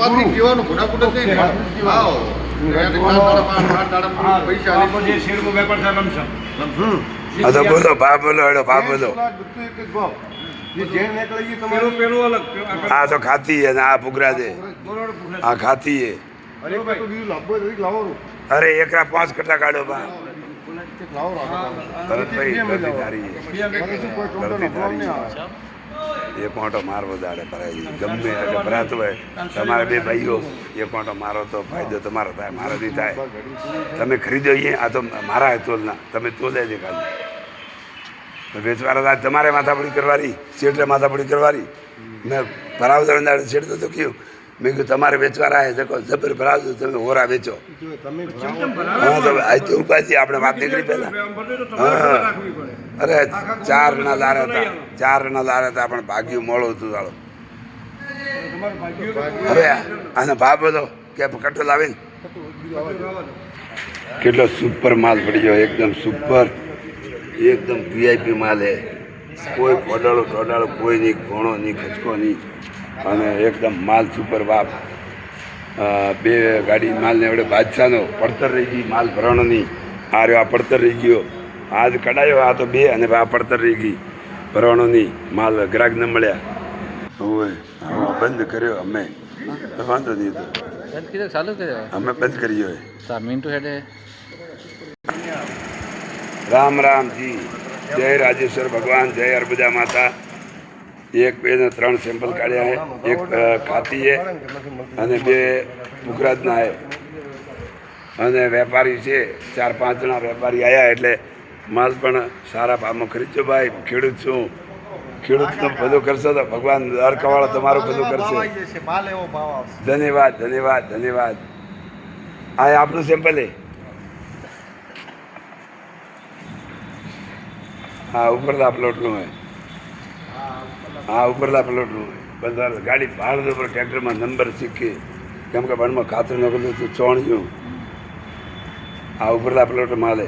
પાછી જીવાનું ઘોડાકુટ જ નહીં ને. આવો. પૈસા જે શેરનો વેપાર છે લમસમ. હા તો બોલો ભા બોલો હેડો ભા બોલો. પેલું પેલું અલગ આ તો ખાતી છે ને આ પુગરા છે. આ ખાતી છે. અરે એકરા 5 કટ્ટા કાઢો બા. ભરતભાઈ ગરદી તારી છે. ગરદી તારી છે. એક ઓંટો મારવો દાડે ભરાય ગમે એટલે ભરાતું હોય તમારે બે ભાઈઓ એક ઓંટો મારો તો ફાયદો તમારો થાય મારાથી થાય. તમે ખરીદો અહીંયા આ તો મારા તોલના તમે તોલે છે ખાલી વેચવાના તમારે માથાપડી કરવાની શેઠે માથાપડી કરવાની. મેં ભરાવદાર દાડે શેઠ તો કયું મેં કીધું તમારે વેચવાના આવે તો જબર ભરાવજો તમે હોરા વેચો. હા તો આજ તો ઉપાધિ આપણે વાત નીકળી પહેલા. હા અરે 4 ના લાર હતા 4 ના લાર હતા પણ ભાગ્યું મોડું હતું દાડો. હવે આને ભાવ બધો કે કટ્ટો લાવીને કેટલો સુપર માલ પડી ગયો એકદમ સુપર એકદમ વીઆઈપી માલ હે. કોઈ પોડાળો ટોડાળો કોઈ નહીં ઘોણો નહીં ખચકો નહીં અને એકદમ માલ સુપર બાપ. 2 ગાડી માલને એવડે બાદશાહનો પડતર રહી ગઈ માલ ભરવાનો નહીં. આ રહ્યો આ પડતર રહી ગયો આજ કઢાયો આ તો 2 અને આ પડતર રહી ગઈ ભરવાનો નહીં માલ ગ્રાહક ન મળ્યા. હોય હા બંધ કર્યો અમે વાંધો નહીં તો ચાલુ કર્યો અમે બંધ કરીએ હોય. મિન્ટુ હેડે રામ રામજી જય રાજેશ્વર ભગવાન જય અર્બુદા માતા. 1 2 ને 3 સેમ્પલ કાઢ્યા છે. 1 ખાતી છે અને 2 પુગરાજના છે અને વેપારી છે 4-5 જણા વેપારી આવ્યા એટલે માલ પણ સારા ભાવમાં ખરીદજો ભાઈ. ખેડૂત છું ખેડૂતનો બધું કરશો તો ભગવાન દ્વારકાવાળો તમારું બધું કરશે. ધન્યવાદ ધન્યવાદ ધન્યવાદ. આ આપનું સેમ્પલ છે. હા ઉપરલા પ્લોટનું હોય. હા ઉપરલા પ્લોટનું હોય બધા ગાડી ભાડ ઉપર ટ્રેક્ટરમાં નંબર શીખી કેમ કે ભણમાં ખાતર નકલું હતું ચોણ્યું. આ ઉપરલા પ્લોટ માલે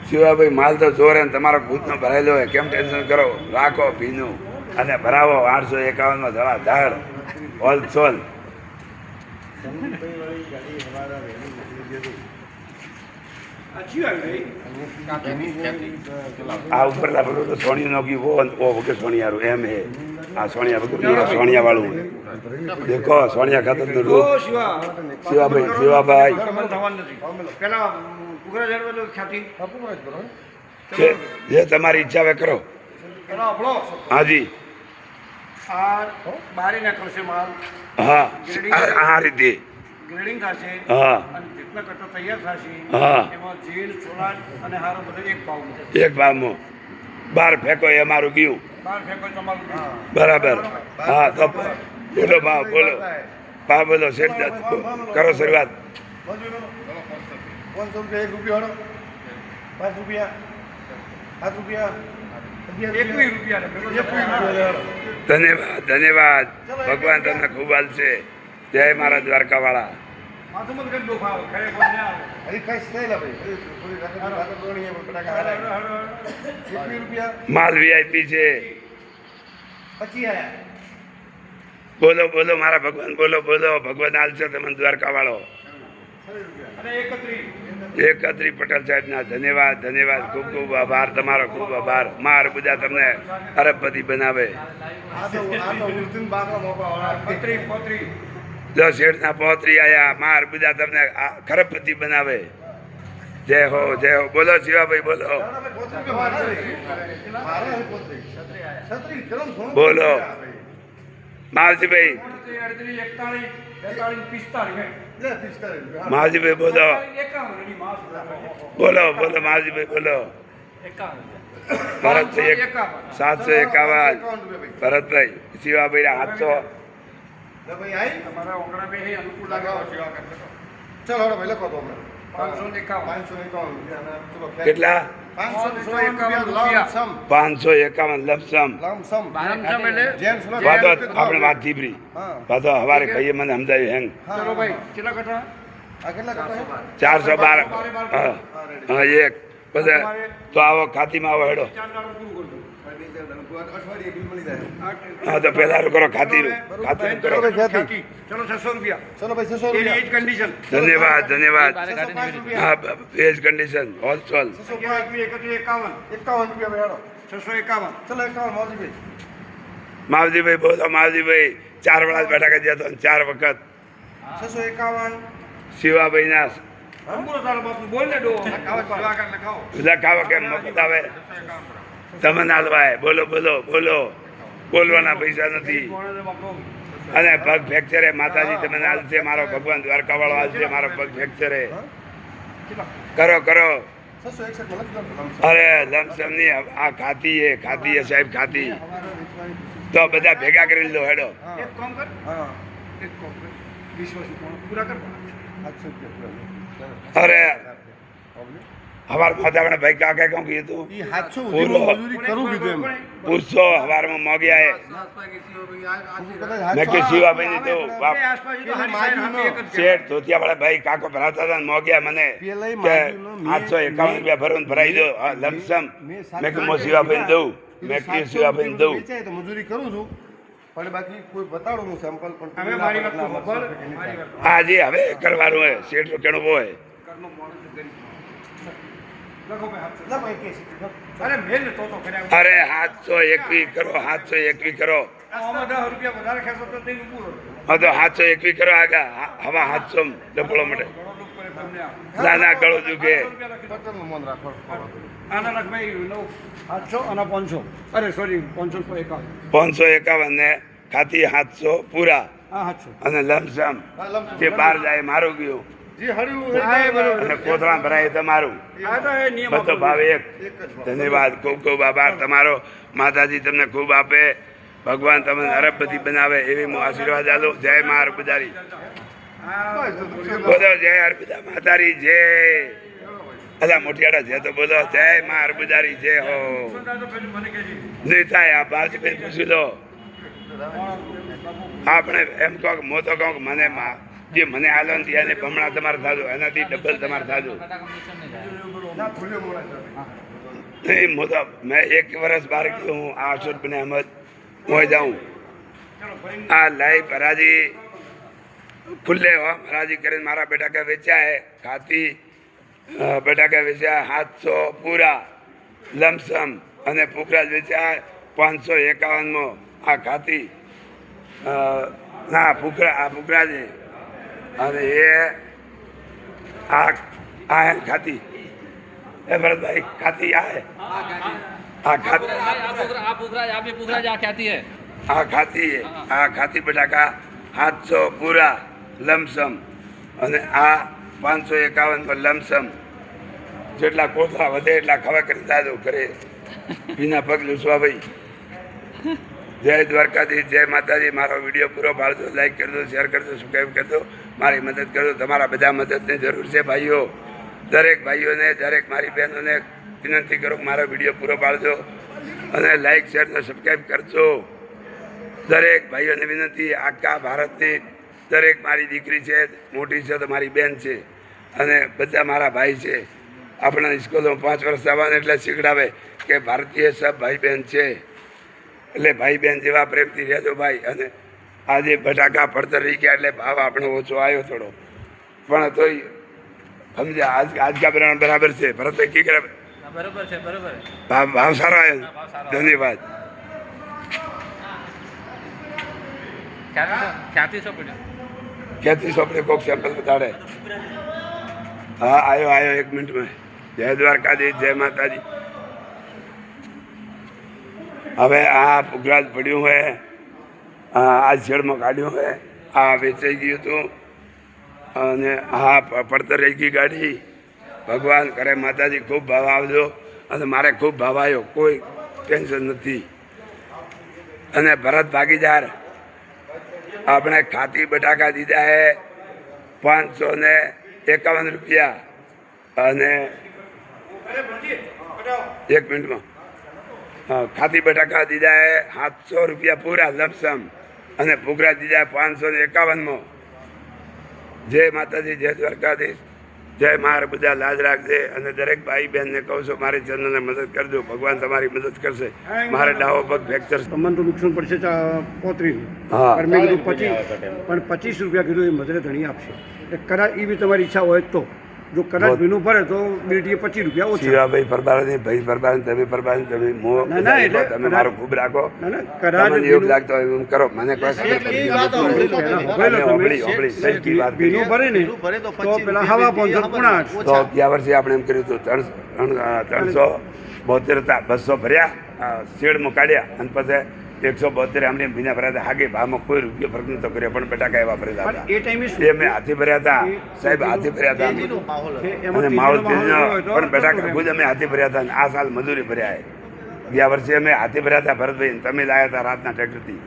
સિવાય ભાઈ માલ તો જોરે ને તમારો ભૂતનો ભરાયેલો હોય કેમ ટેન્શન કરો. રાખો ભીનું અને ભરાવો 851માં ધડા ધાડ ઓલ સોલ. આ ઉપરલા પ્લોટ સોણિયું નોખ્યું ઓ વગર સોણિયારું એમ હે. આ સોણિયા વગર સોણિયા વાળું દેખો સોણિયા ખાતર નું રૂપ. શિવાભાઈ શિવાભાઈ જે તમારી ઈચ્છા હવે કરો. હાજી હા આ રીતે ગ્રેડિંગ થશે હા અને જેટલા કટ્ટા તૈયાર થશે હા એમાં જીલ સોલાડ અને હારો બધો એક ભાવમાં એક ભાવમાં 12 ફેંકો એ અમારું ગયું 12 ફેંકો તમારું બરાબર. હા તો બોલો ભાવ બોલો ભાવ બોલો શેઠ કરો શરૂઆત. 500 રૂપિયા 1 રૂપિયા 5 રૂપિયા 7 રૂપિયા 21 ધન્યવાદ ધન્યવાદ. ભગવાન તમને ખૂબ હાલશે. જય મારા દ્વારકાવાળા. માથું કરી દો ભાવ ખરેખર ને આવે માલ વીઆઈપી છે. 25 બોલો બોલો મારા ભગવાન બોલો બોલો ભગવાન હાલશે તમને દ્વારકાવાળો. અને 31 એકત્રી પટેલ સાહેબના ધન્યવાદ ધન્યવાદ. ખૂબ ખૂબ આભાર તમારો ખૂબ આભાર. માર બધા તમને અરબપતિ બનાવે. જો શેઠના પોત્રી આયા માર બધા તમને ખરબપતિ બનાવે. જય હો જય હો. બોલો શિવાભાઈ બોલો બોલો માવજીભાઈ માવજીભાઈ બોલો બોલો બોલો માવજીભાઈ બોલો. ભરતભાઈ 751 ભરતભાઈ શિવાભાઈ 800. કેટલા 551 લમસમ. આપણે વાત ધીબરી પાછો હવારે કહીએ મને સમજાયું હેંગ. ચલો ભાઈ કેટલા કટ્ટા 412 હા 1 બધા તો આવો ખાતીમાં આવો હેડો. 4 પૂરું કરજો અઠવાડિયે બિલ મળી જાય. હા તો પહેલાં કરો ખાતીનું ખાતીનું કરો. ખ્યાતિ. ચલો 600 રૂપિયા. ચલો ભાઈ 600 એની રૂપિયા. એ જ કંડિશન. ધન્યવાદ ધન્યવાદ 605 રૂપિયા. હા એજ કન્ડિશન હોલસેલ 605 51. 51 રૂપિયા ભાઈ હાલો. 651. ચલો 51 મોજીભાઈ. માવજીભાઈ બોલો માવજીભાઈ 4 વખત બેઠા કરી દીધા તો 4 વખત 651. શિવાભાઈના બોલો તારો બાપુ બોલ ને ડો. લખાવો. લખાવો કેમ મફત આવે તમે ના લવાય બોલો બોલો બોલો બોલવાના પૈસા નથી અને પગ ફ્રેક્ચરે માતાજી તમે હાલશે મારો ભગવાન દ્વારકાવાળો હાલશે મારો પગ ફ્રેક્ચરે કરો કરો 661 માં લખી દો. અરે લમસમની આ ખાતી છે સાહેબ ખાતી તો બધા ભેગા કરી લો હેડો એક કામ કર. હા. એક કામ કર. વિશ્વાસ પૂરા કર. 800 રૂપિયા. અરે હવારમાં આપણે ભાઈ કાકા કહું કીધું ઈ 700 પૂરો. મજૂરી કરું કીધું એમ. પૂછશો હવારમાં મોગ્યા એ કદાચ મેં કે શિવાભાઈ તો બાપ એ આસપાસ તો હારી સાઈડ હામી એક જ છે. શેઠ ધોતિયા વાળા ભાઈ કાકો ભરાતા હતા ને મોગ્યા મને પેલાય કે માગ્યું ને 851 રૂપિયા ભરું ભરાઈ દો લમસમ મેં કે હું શિવાભાઈ દઉં મેં કે શિવાભાઈ દઉં વેચાય તો મજૂરી કરું છું પણ બાકી કોઈ બતાડું હું સેમ્પલ પણ હવે મારી વાત તો ખબર. મારી વાત. આજે હવે કરવાનું હોય શેઠ કેણું હોય ઘરનો માણસ છે, ગરીબ માણસ. લખો ભાઈ હાથ. ના ભાઈ કેસ અરે મેલ ને તો કર્યા. અરે 721 કરો 721 કરો આમાં 10 રૂપિયા વધારે ખેંચો તો તેનું પૂરો. હા તો 721 કરો આગા હવા 700 ડબલો માટે ઘણો લોકો કરે તમને આ. ના ના ગળું દુખે 700 રૂપિયા લખી દો. પતંગનું મન રાખો. આના લખ ભાઈ 700 અને 500. અરે સોરી 551. 551 ને ખાતી 700 પૂરા હા 700. અને લમસમ હા, લમસમ. જે બહાર જાય મારું ગયું જે હળીનું હા, એ બરોબર. અને કોથળા ભરાય તમારું આ તો એ નિયમ બધો ભાવ એક એક જ ભાવ. ધન્યવાદ ખૂબ ખૂબ આભાર તમારો માતાજી તમને ખૂબ આપે ભગવાન તમને અરબપતિ બનાવે એવી હું આશીર્વાદ આલું જય મા અરબદારી બોલો જય અરબદા માતારી જય અલા મોટિયાડા જય તો બોલો જય મા અરબદારી જય હો મને કહેજે. નહીં થાય આ બાજુભાઈ પૂછી લો આપણે એમ કહો કે હું તો કહું કે મને જે મને આલો ને એને બમણા તમારે થાજો એનાથી ડબલ તમારે થાજો ના ભૂલ્યો મોડા નહીં હું તો મેં 1 વર્ષ બહાર ગયો હું આ અશોક બને અહમદ હું જાઉં આ લાઈવ હરાજી ખુલ્લે હો હરાજી કરીને મારા બેટા કે વેચ્યા હે ખાતી બેટા કે વેચ્યા 700 પૂરા લમસમ અને પુખરાજ વેચ્યા 551 આ ખાતી ના આ પુખરાજ અને એ આ ખાતી એ ભરતભાઈ ખાતી આ હે આ ખાતી આ ખાતી બટાકા 700 પૂરા લમસમ અને આ 551 પર લમસમ જેટલા કોથળા વધે એટલા ખવા કરી દાદો કરે વિના પગ લૂસવા ભાઈ જય દ્વારકાધીશ જય માતાજી મારો વિડીયો પૂરો પાડજો લાઈક કરજો શેર કરજો સબસ્ક્રાઈબ કરજો મારી મદદ કરજો તમારા બધા મદદની જરૂર છે ભાઈઓ દરેક ભાઈઓને દરેક મારી બહેનોને વિનંતી કરું કે મારો વિડીયો પૂરો પાડજો અને લાઈક શેર અને સબસ્ક્રાઈબ કરજો દરેક ભાઈઓને વિનંતી આખા ભારતની દરેક મારી દીકરી છે મોટી છે તો મારી બહેન છે અને બધા મારા ભાઈ છે આપણા સ્કૂલમાં 5 વર્ષ આવવાને એટલે શીખડાવે કે ભારતીય સબ ભાઈ બહેન છે એટલે ભાઈ બહેન જેવા પ્રેમથી રહેજો ભાઈ અને આજે બટાકા પડતર રહી ગયા એટલે ભાવ આપણો ઓછો આવ્યો થોડો પણ તોય સમજ્યા આજકા બરાબર છે ભરતભાઈ કી કરે બરોબર છે બરોબર ભાવ સારો આવ્યો ધન્યવાદ ખ્યાતિ શું પડ્યું ક્યાંથી સોંપડે કોક સેમ્પલ બતાડે હા આવ્યો 1 મિનિટમાં જય દ્વારકાધીશ જય માતાજી હવે આ પુગરાજ પડ્યું હોય આ શેડમાં કાઢ્યું હોય આ વેચાઈ ગયું હતું અને આ પડતર રહી ગઈ ગાડી ભગવાન કરે માતાજી ખૂબ ભાવ આવજો અને મારે ખૂબ ભાવ આવ્યો કોઈ ટેન્શન નથી અને ભરત ભાગીદાર આપણે ખાતી બટાકા દીધા હે 551 રૂપિયા અને 1 મિનિટમાં ખાતી બટાકા દીધા હે 700 રૂપિયા પૂરા લમસમ અને પુગરા દીધા 551 જય માતાજી જય દ્વારકાધીશ જય મારા બધા લાજ રાખજે અને દરેક ભાઈ બહેનને કહું છું મારી ચેનલને મદદ કરજો. ભગવાન તમારી મદદ કરશે. મારે ડાવો પગ ફ્રેક્ચર. તમને તો નુકસાન પડશે 35. હા. પણ મેં કીધું 25, પણ 25 રૂપિયા કીધું એ મજરે ધણી આપશે. એ કદાચ એ બી તમારી ઈચ્છા હોય તો જો કદાચ ભીનું ભરે તો બિલ્ટીએ 25 રૂપિયા ઓછા. શિવાભાઈ પરબારાની ભાઈ પરબારા તમે પરબારા તમે ના, ના, એટલે તમે મારો ખૂબ રાખો. ના ના કદાચ તમને યોગ લાગતો હોય એમ કરો. મને કોઈ ભીનું ભરે ને તો પેલા હવા 500 પૂણા 800. તો ગયા વર્ષે આપણે એમ કર્યું હતું 372 હતા, 200 ભર્યા શેડમાં કાઢ્યા અને પછી 172 આમને ભીના ભર્યા હતા. હાગે ભાવમાં કોઈ રૂપિયો ફરક નતો કર્યો પણ બટાકા એવા ભરેલા હતા. એ ટાઈમે એ મેં હાથી ભર્યા હતા સાહેબ, હાથી ભર્યા હતા અને માહોલ તેજનો પણ બટાકા ખુદ અમે હાથી ભર્યા હતા અને આ સાલ મજૂરી ભર્યા. ગયા વર્ષે અમે હાથી ભર્યા હતા ભરતભાઈ, તમે લાયા હતા રાતના ટ્રેક્ટરથી.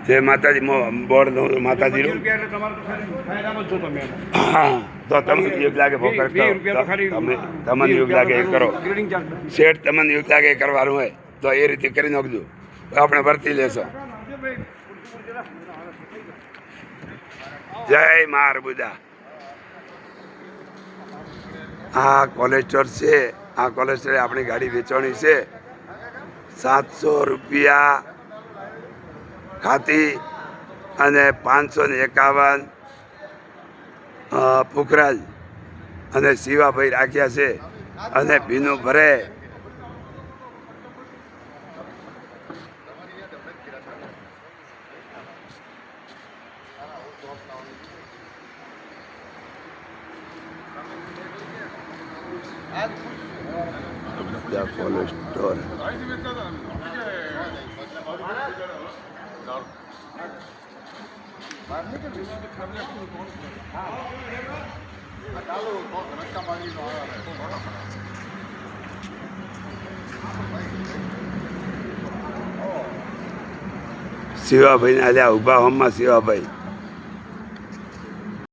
જે માતાજી બોર્ડ દઉં માતાજીનું. હા, તો તમને યોગ લાગે ફોકસ કરો. તમને યોગ લાગે એ કરો. શેઠ તમને યોગ લાગે એ કરવાનું હોય તો એ રીતે કરી નાખજો. આપણે વર્તી લેશો. જય માર બુદા. આ કોલેજ સ્ટોર છે. આ કોલેજ સ્ટોરે આપણી ગાડી વેચવાની છે. 700 રૂપિયા ખાતી અને 551 પુખરાજ અને શિવાભાઈ રાખ્યા છે અને ભીનું ભરે. કોલેજ સ્ટોર શિવાભાઈ ને આલ્યા ઉભા હોમમાં શિવાભાઈ